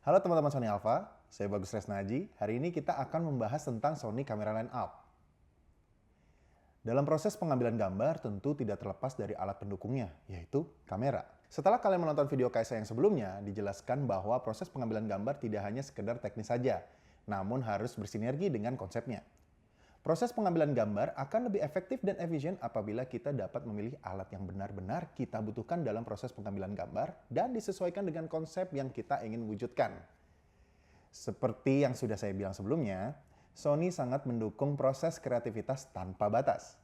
Halo teman-teman Sony Alpha, saya Bagus Resnaji. Hari ini kita akan membahas tentang Sony Camera Lineup. Dalam proses pengambilan gambar tentu tidak terlepas dari alat pendukungnya, yaitu kamera. Setelah kalian menonton video Kaisa yang sebelumnya, dijelaskan bahwa proses pengambilan gambar tidak hanya sekedar teknis saja, namun harus bersinergi dengan konsepnya. Proses pengambilan gambar akan lebih efektif dan efisien apabila kita dapat memilih alat yang benar-benar kita butuhkan dalam proses pengambilan gambar dan disesuaikan dengan konsep yang kita ingin wujudkan. Seperti yang sudah saya bilang sebelumnya, Sony sangat mendukung proses kreativitas tanpa batas.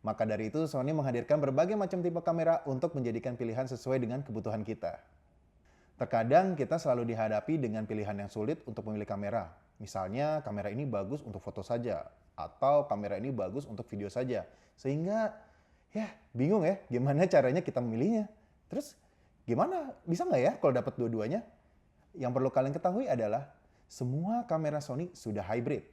Maka dari itu, Sony menghadirkan berbagai macam tipe kamera untuk menjadikan pilihan sesuai dengan kebutuhan kita. Terkadang kita selalu dihadapi dengan pilihan yang sulit untuk memilih kamera. Misalnya, kamera ini bagus untuk foto saja, atau kamera ini bagus untuk video saja. Sehingga, bingung ya, gimana caranya kita memilihnya. Terus, gimana? Bisa nggak ya kalau dapat dua-duanya? Yang perlu kalian ketahui adalah, semua kamera Sony sudah hybrid,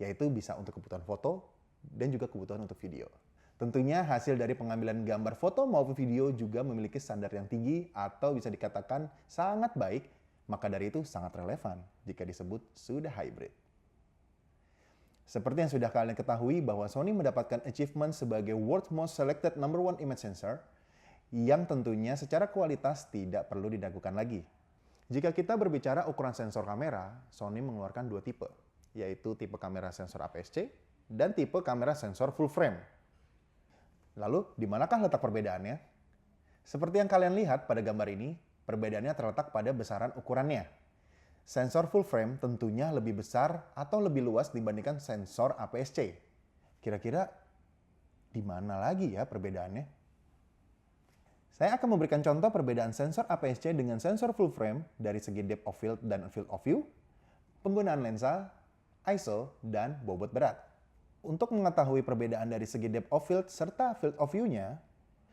yaitu bisa untuk kebutuhan foto dan juga kebutuhan untuk video. Tentunya hasil dari pengambilan gambar foto maupun video juga memiliki standar yang tinggi atau bisa dikatakan sangat baik, maka dari itu sangat relevan jika disebut sudah hybrid. Seperti yang sudah kalian ketahui bahwa Sony mendapatkan achievement sebagai World's Most Selected #1 Image Sensor yang tentunya secara kualitas tidak perlu diragukan lagi. Jika kita berbicara ukuran sensor kamera, Sony mengeluarkan dua tipe, yaitu tipe kamera sensor APS-C dan tipe kamera sensor full frame. Lalu, di manakah letak perbedaannya? Seperti yang kalian lihat pada gambar ini, perbedaannya terletak pada besaran ukurannya. Sensor full frame tentunya lebih besar atau lebih luas dibandingkan sensor APS-C. Kira-kira di mana lagi ya perbedaannya? Saya akan memberikan contoh perbedaan sensor APS-C dengan sensor full frame dari segi depth of field dan field of view, penggunaan lensa, ISO, dan bobot berat. Untuk mengetahui perbedaan dari segi depth of field serta field of view-nya,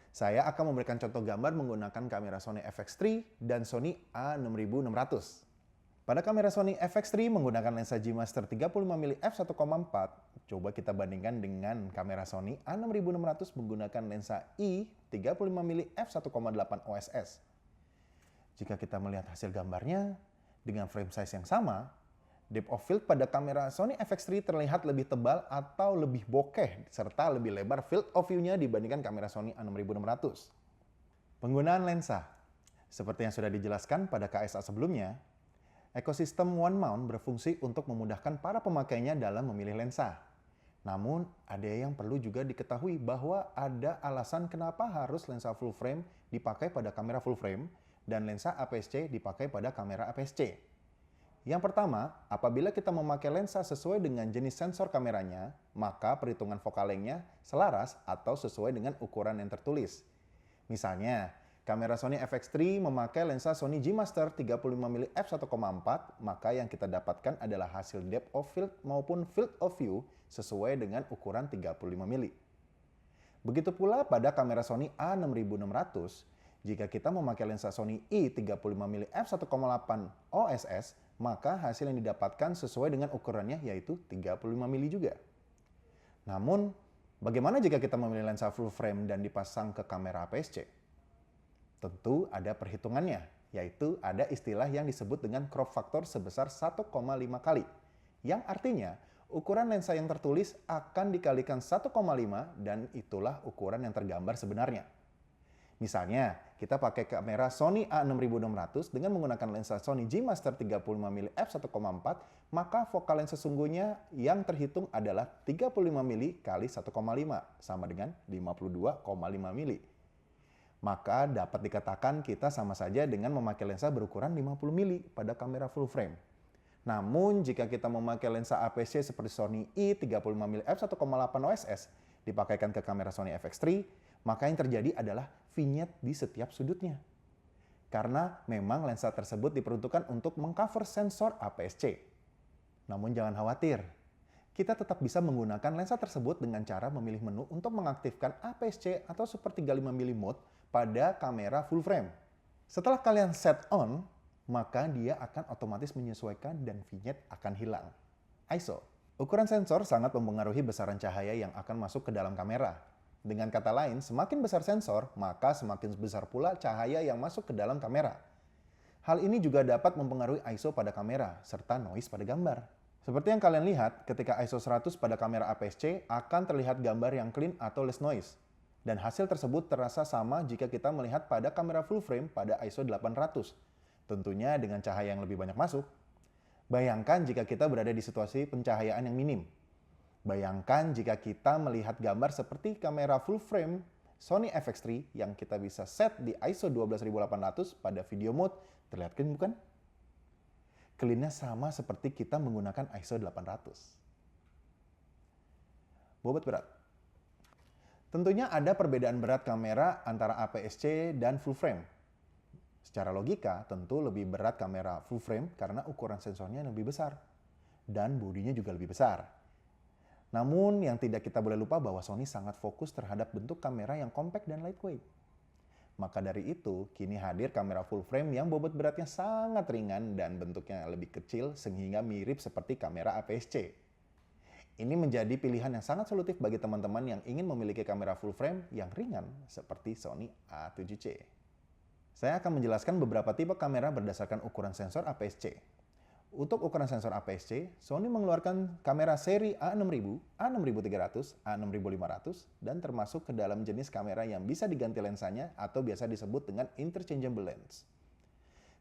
saya akan memberikan contoh gambar menggunakan kamera Sony FX3 dan Sony A6600. Pada kamera Sony FX3 menggunakan lensa G Master 35mm f1.4, coba kita bandingkan dengan kamera Sony A6600 menggunakan lensa I 35mm f1.8 OSS. Jika kita melihat hasil gambarnya dengan frame size yang sama, depth of field pada kamera Sony FX3 terlihat lebih tebal atau lebih bokeh serta lebih lebar field of view-nya dibandingkan kamera Sony A6600. Penggunaan lensa. Seperti yang sudah dijelaskan pada KSA sebelumnya, ekosistem One Mount berfungsi untuk memudahkan para pemakainya dalam memilih lensa. Namun, ada yang perlu juga diketahui bahwa ada alasan kenapa harus lensa full frame dipakai pada kamera full frame dan lensa APS-C dipakai pada kamera APS-C. Yang pertama, apabila kita memakai lensa sesuai dengan jenis sensor kameranya, maka perhitungan focal length-nya selaras atau sesuai dengan ukuran yang tertulis. Misalnya, kamera Sony FX3 memakai lensa Sony G Master 35mm f1.4, maka yang kita dapatkan adalah hasil depth of field maupun field of view sesuai dengan ukuran 35mm. Begitu pula pada kamera Sony A6600, jika kita memakai lensa Sony I 35mm f1.8 OSS, maka hasil yang didapatkan sesuai dengan ukurannya yaitu 35mm juga. Namun, bagaimana jika kita memilih lensa full frame dan dipasang ke kamera APS-C? Tentu ada perhitungannya, yaitu ada istilah yang disebut dengan crop factor sebesar 1,5 kali, yang artinya ukuran lensa yang tertulis akan dikalikan 1,5 dan itulah ukuran yang tergambar sebenarnya. Misalnya, kita pakai kamera Sony A6600 dengan menggunakan lensa Sony G Master 35mm f1.4, maka focal length sesungguhnya yang terhitung adalah 35mm kali 1,5, sama dengan 52,5 mm. Maka dapat dikatakan kita sama saja dengan memakai lensa berukuran 50 mm pada kamera full frame. Namun, jika kita memakai lensa APS-C seperti Sony I 35mm f1.8 OSS, dipakaikan ke kamera Sony FX3, maka yang terjadi adalah vignette di setiap sudutnya. Karena memang lensa tersebut diperuntukkan untuk mengcover sensor APS-C. Namun jangan khawatir, kita tetap bisa menggunakan lensa tersebut dengan cara memilih menu untuk mengaktifkan APS-C atau Super 35mm mode pada kamera full frame. Setelah kalian set on, maka dia akan otomatis menyesuaikan dan vignette akan hilang. ISO. Ukuran sensor sangat mempengaruhi besaran cahaya yang akan masuk ke dalam kamera. Dengan kata lain, semakin besar sensor, maka semakin besar pula cahaya yang masuk ke dalam kamera. Hal ini juga dapat mempengaruhi ISO pada kamera, serta noise pada gambar. Seperti yang kalian lihat, ketika ISO 100 pada kamera APS-C akan terlihat gambar yang clean atau less noise. Dan hasil tersebut terasa sama jika kita melihat pada kamera full frame pada ISO 800. Tentunya dengan cahaya yang lebih banyak masuk. Bayangkan jika kita berada di situasi pencahayaan yang minim. Bayangkan jika kita melihat gambar seperti kamera full frame Sony FX3 yang kita bisa set di ISO 12800 pada video mode. Terlihat clean bukan? Clean-nya sama seperti kita menggunakan ISO 800. Bobot berat. Tentunya ada perbedaan berat kamera antara APS-C dan full frame. Secara logika, tentu lebih berat kamera full frame karena ukuran sensornya lebih besar. Dan bodinya juga lebih besar. Namun yang tidak kita boleh lupa bahwa Sony sangat fokus terhadap bentuk kamera yang compact dan lightweight. Maka dari itu, kini hadir kamera full frame yang bobot beratnya sangat ringan dan bentuknya lebih kecil sehingga mirip seperti kamera APS-C. Ini menjadi pilihan yang sangat solutif bagi teman-teman yang ingin memiliki kamera full frame yang ringan seperti Sony A7C. Saya akan menjelaskan beberapa tipe kamera berdasarkan ukuran sensor APS-C. Untuk ukuran sensor APS-C, Sony mengeluarkan kamera seri A6000, A6300, A6500, dan termasuk ke dalam jenis kamera yang bisa diganti lensanya atau biasa disebut dengan interchangeable lens.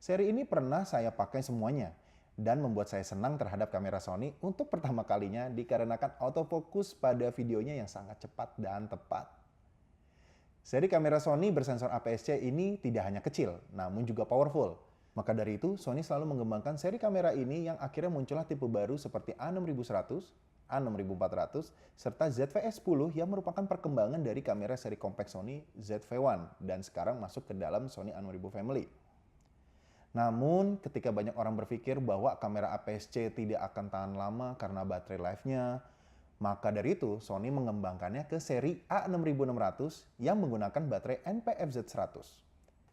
Seri ini pernah saya pakai semuanya, dan membuat saya senang terhadap kamera Sony untuk pertama kalinya dikarenakan autofocus pada videonya yang sangat cepat dan tepat. Seri kamera Sony bersensor APS-C ini tidak hanya kecil, namun juga powerful. Maka dari itu, Sony selalu mengembangkan seri kamera ini yang akhirnya muncullah tipe baru seperti A6100, A6400, serta ZV-E10 yang merupakan perkembangan dari kamera seri compact Sony ZV-1 dan sekarang masuk ke dalam Sony A6000 family. Namun, ketika banyak orang berpikir bahwa kamera APS-C tidak akan tahan lama karena baterai life-nya, maka dari itu Sony mengembangkannya ke seri A6600 yang menggunakan baterai NP-FZ100.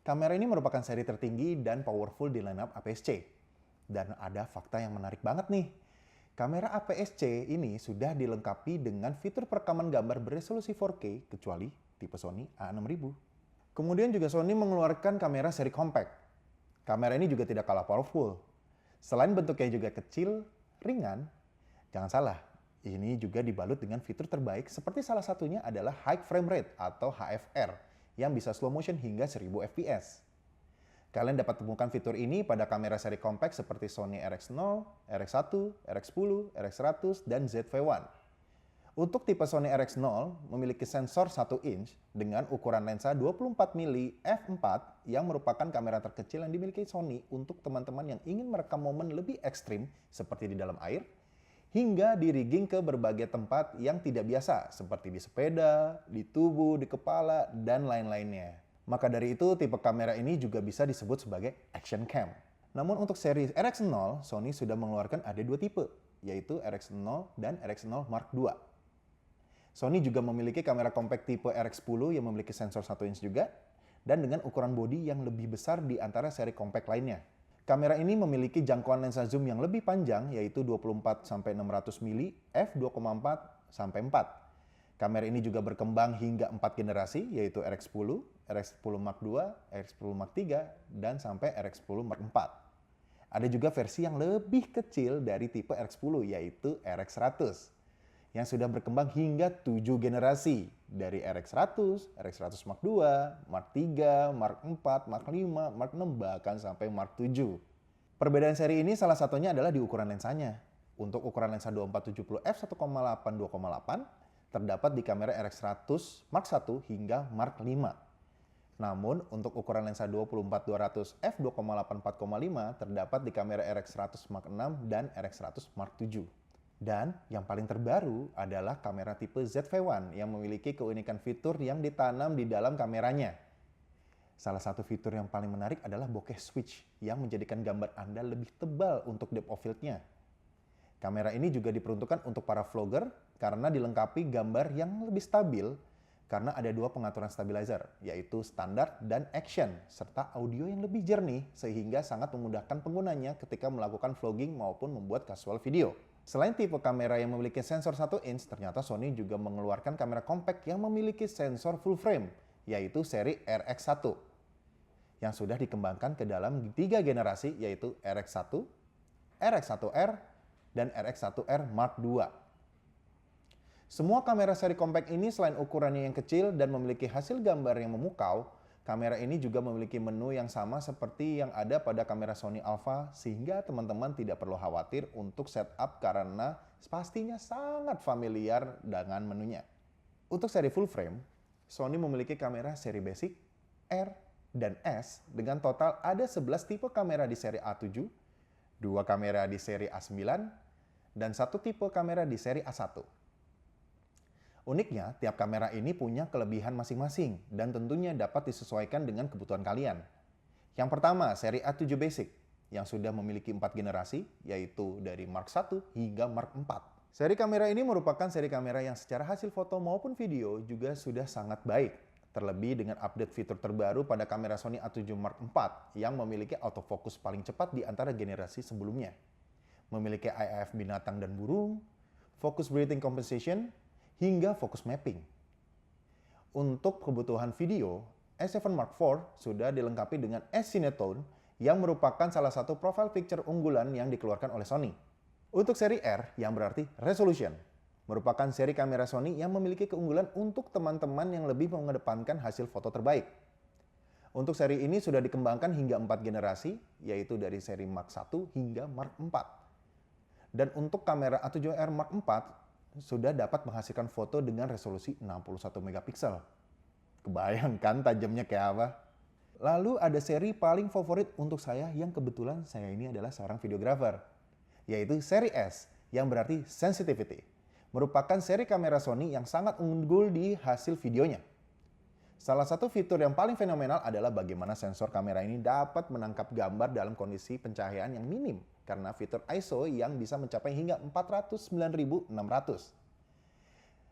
Kamera ini merupakan seri tertinggi dan powerful di lineup APS-C. Dan ada fakta yang menarik banget nih. Kamera APS-C ini sudah dilengkapi dengan fitur perekaman gambar beresolusi 4K kecuali tipe Sony A6000. Kemudian juga Sony mengeluarkan kamera seri compact. Kamera ini juga tidak kalah powerful. Selain bentuknya juga kecil, ringan, jangan salah, ini juga dibalut dengan fitur terbaik seperti salah satunya adalah High Frame Rate atau HFR yang bisa slow motion hingga 1000 fps. Kalian dapat temukan fitur ini pada kamera seri compact seperti Sony RX0, RX1, RX10, RX100, dan ZV-1. Untuk tipe Sony RX0 memiliki sensor 1 inch dengan ukuran lensa 24mm f4 yang merupakan kamera terkecil yang dimiliki Sony untuk teman-teman yang ingin merekam momen lebih ekstrim seperti di dalam air, hingga di rigging ke berbagai tempat yang tidak biasa seperti di sepeda, di tubuh, di kepala, dan lain-lainnya. Maka dari itu tipe kamera ini juga bisa disebut sebagai action cam. Namun untuk seri RX0, Sony sudah mengeluarkan ada dua tipe, yaitu RX0 dan RX0 Mark II. Sony juga memiliki kamera compact tipe RX10 yang memiliki sensor 1 inch juga, dan dengan ukuran bodi yang lebih besar di antara seri compact lainnya. Kamera ini memiliki jangkauan lensa zoom yang lebih panjang yaitu 24-600 mm f2,4-4. Kamera ini juga berkembang hingga 4 generasi yaitu RX10, RX10 Mark II, RX10 Mark III, dan sampai RX10 Mark IV. Ada juga versi yang lebih kecil dari tipe RX10 yaitu RX100 yang sudah berkembang hingga 7 generasi dari RX100, RX100 Mark II, Mark III, Mark IV, Mark V, Mark VI, bahkan sampai Mark VII. Perbedaan seri ini salah satunya adalah di ukuran lensanya. Untuk ukuran lensa 2470 f1.8 terdapat di kamera RX100 Mark I hingga Mark V. Namun, untuk ukuran lensa 24-200 f2.8 4.5 terdapat di kamera RX100 Mark VI dan RX100 Mark VII. Dan yang paling terbaru adalah kamera tipe ZV-1 yang memiliki keunikan fitur yang ditanam di dalam kameranya. Salah satu fitur yang paling menarik adalah bokeh switch yang menjadikan gambar Anda lebih tebal untuk depth of field-nya. Kamera ini juga diperuntukkan untuk para vlogger karena dilengkapi gambar yang lebih stabil karena ada dua pengaturan stabilizer, yaitu standar dan action, serta audio yang lebih jernih sehingga sangat memudahkan penggunanya ketika melakukan vlogging maupun membuat casual video. Selain tipe kamera yang memiliki sensor 1 inch, ternyata Sony juga mengeluarkan kamera compact yang memiliki sensor full frame, yaitu seri RX1. yang sudah dikembangkan ke dalam 3 generasi, yaitu RX1, RX1R, dan RX1R Mark II. Semua kamera seri compact ini selain ukurannya yang kecil dan memiliki hasil gambar yang memukau, kamera ini juga memiliki menu yang sama seperti yang ada pada kamera Sony Alpha, sehingga teman-teman tidak perlu khawatir untuk setup karena pastinya sangat familiar dengan menunya. Untuk seri full frame, Sony memiliki kamera seri basic, R, dan S dengan total ada 11 tipe kamera di seri A7, 2 kamera di seri A9, dan 1 tipe kamera di seri A1. Uniknya, tiap kamera ini punya kelebihan masing-masing dan tentunya dapat disesuaikan dengan kebutuhan kalian. Yang pertama, seri A7 Basic yang sudah memiliki 4 generasi, yaitu dari Mark I hingga Mark IV. Seri kamera ini merupakan seri kamera yang secara hasil foto maupun video juga sudah sangat baik. Terlebih dengan update fitur terbaru pada kamera Sony A7 Mark IV yang memiliki autofocus paling cepat di antara generasi sebelumnya. Memiliki IF binatang dan burung, focus breathing compensation, hingga focus mapping. Untuk kebutuhan video, S7 Mark IV sudah dilengkapi dengan S-Cinetone yang merupakan salah satu profile picture unggulan yang dikeluarkan oleh Sony. Untuk seri R yang berarti resolution, merupakan seri kamera Sony yang memiliki keunggulan untuk teman-teman yang lebih mengedepankan hasil foto terbaik. Untuk seri ini sudah dikembangkan hingga 4 generasi, yaitu dari seri Mark I hingga Mark IV. Dan untuk kamera A7R Mark IV sudah dapat menghasilkan foto dengan resolusi 61 megapiksel. Kebayangkan tajamnya kayak apa? Lalu ada seri paling favorit untuk saya yang kebetulan saya ini adalah seorang videographer, yaitu seri S yang berarti sensitivity. Merupakan seri kamera Sony yang sangat unggul di hasil videonya. Salah satu fitur yang paling fenomenal adalah bagaimana sensor kamera ini dapat menangkap gambar dalam kondisi pencahayaan yang minim karena fitur ISO yang bisa mencapai hingga 409.600.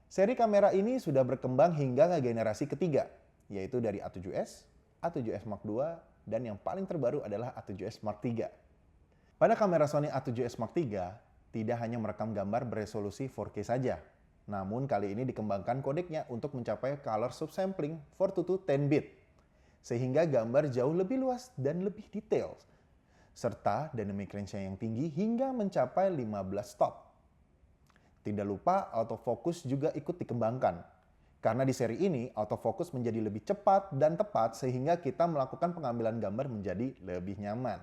Seri kamera ini sudah berkembang hingga ke generasi ketiga, yaitu dari A7S, A7S Mark II, dan yang paling terbaru adalah A7S Mark III. Pada kamera Sony A7S Mark III, tidak hanya merekam gambar beresolusi 4K saja, namun kali ini dikembangkan kodeknya untuk mencapai color subsampling 4:10 bit, sehingga gambar jauh lebih luas dan lebih detail, serta dynamic range-nya yang tinggi hingga mencapai 15 stop. Tidak lupa autofocus juga ikut dikembangkan, karena di seri ini autofocus menjadi lebih cepat dan tepat sehingga kita melakukan pengambilan gambar menjadi lebih nyaman.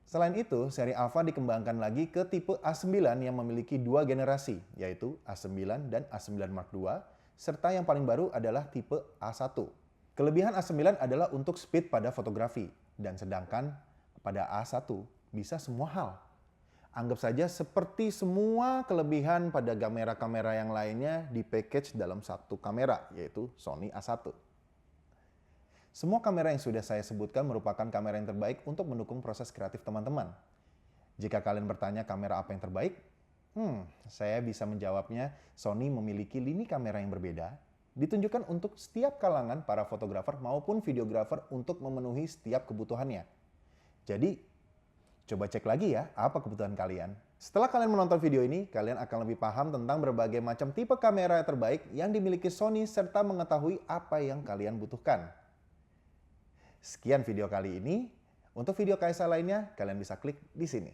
Selain itu, seri Alpha dikembangkan lagi ke tipe A9 yang memiliki 2 generasi, yaitu A9 dan A9 Mark II, serta yang paling baru adalah tipe A1. Kelebihan A9 adalah untuk speed pada fotografi, dan sedangkan pada A1 bisa semua hal. Anggap saja seperti semua kelebihan pada kamera-kamera yang lainnya di-package dalam satu kamera, yaitu Sony A1. Semua kamera yang sudah saya sebutkan merupakan kamera yang terbaik untuk mendukung proses kreatif teman-teman. Jika kalian bertanya kamera apa yang terbaik, saya bisa menjawabnya Sony memiliki lini kamera yang berbeda, ditunjukkan untuk setiap kalangan para fotografer maupun videografer untuk memenuhi setiap kebutuhannya. Jadi, coba cek lagi ya apa kebutuhan kalian. Setelah kalian menonton video ini, kalian akan lebih paham tentang berbagai macam tipe kamera terbaik yang dimiliki Sony serta mengetahui apa yang kalian butuhkan. Sekian video kali ini. Untuk video KSA lainnya, kalian bisa klik di sini.